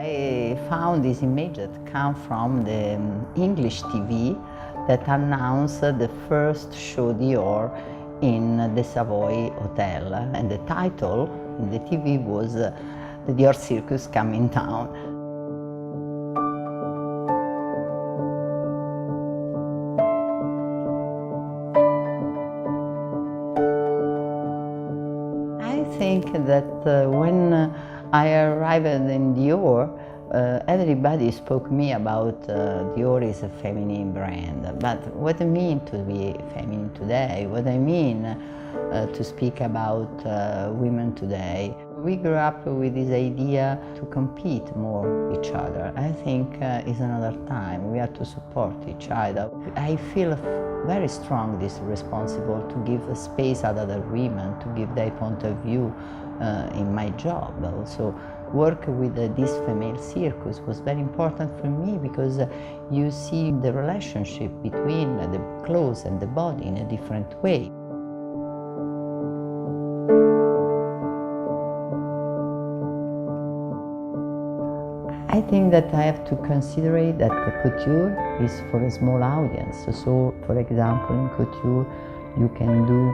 I found this image that come from the English TV that announced the first show Dior in the Savoy Hotel. And the title in the TV was The Dior Circus Coming Town. I think that when I arrived in Dior, everybody spoke to me about Dior is a feminine brand. But what I mean to be feminine today, what I mean to speak about women today, we grew up with this idea to compete more each other. I think it's another time. We have to support each other. I feel very strong this responsible to give a space to other women, to give their point of view in my job. Also, work with this female circus was very important for me because you see the relationship between the clothes and the body in a different way. I think that I have to consider that the couture is for a small audience. So, for example, in couture, you can do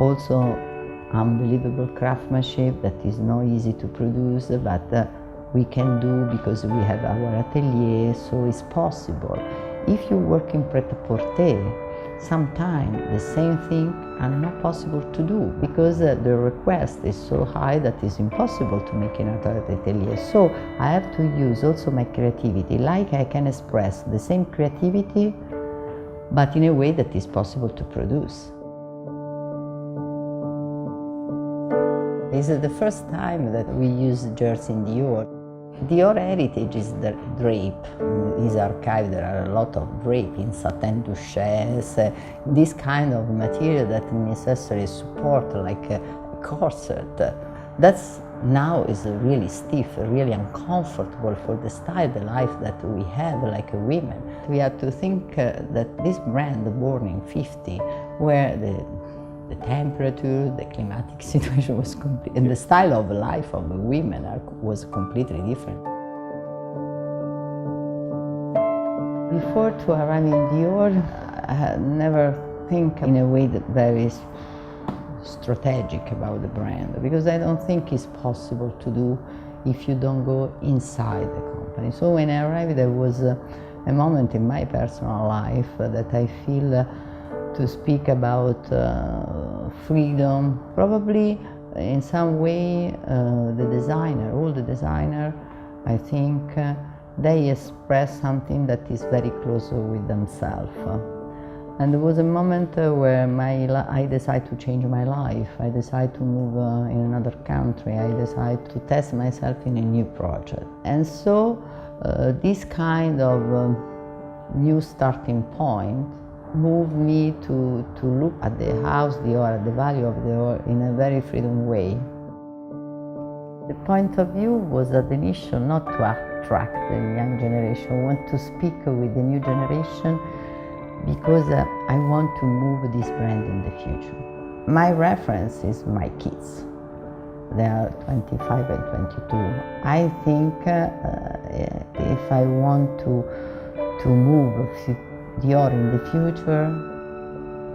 also unbelievable craftsmanship that is not easy to produce, but we can do because we have our atelier, so it's possible. If you work in pret-a-porter, sometimes the same thing are not possible to do because the request is so high that it's impossible to make another atelier. So I have to use also my creativity, like I can express the same creativity, but in a way that is possible to produce. This is the first time that we use jersey in Dior. Dior heritage is the drape. In his archive there are a lot of drape in satin duchesse, this kind of material that necessarily support like a corset. That's now is really stiff, really uncomfortable for the style, the life that we have like women. We have to think that this brand born in 50, where the temperature, the climatic situation was complete, and the style of life of the women was completely different. Before to arrive in Dior, I never think in a way that very strategic about the brand, because I don't think it's possible to do if you don't go inside the company. So when I arrived, there was a moment in my personal life that I feel to speak about freedom. Probably in some way the designer, all the designer, I think they express something that is very close with themselves. And there was a moment where I decided to change my life. I decided to move in another country. I decided to test myself in a new project. And so this kind of new starting point moved me to look at the house Dior, at the value of Dior in a very freedom way. The point of view was at the initial not to attract the young generation. I want to speak with the new generation because I want to move this brand in the future. My reference is my kids. They are 25 and 22. I think if I want to move Dior in the future,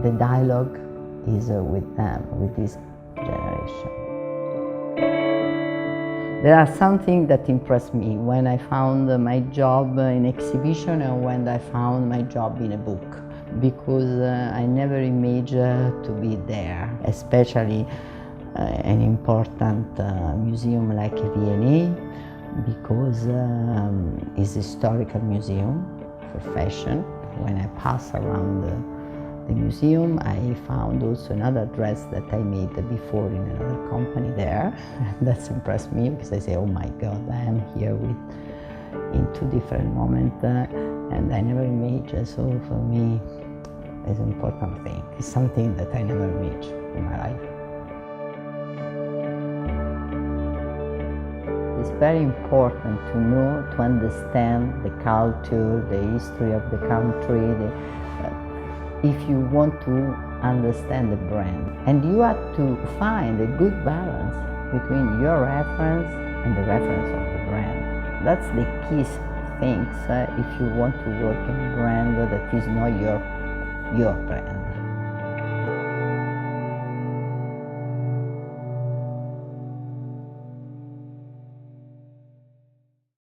the dialogue is with them, with this generation. There are something that impressed me when I found my job in exhibition and when I found my job in a book, because I never imagined to be there, especially an important museum like V&A, because it's a historical museum for fashion. When I pass around the museum, I found also another dress that I made before in another company there. That's impressed me because I say, oh my God, I am here in two different moments and I never imagined. So for me, it's an important thing. It's something that I never imagined in my life. It's very important to know, to understand the culture, the history of the country, if you want to understand the brand. And you have to find a good balance between your reference and the reference of the brand. That's the key things if you want to work in a brand that is not your brand.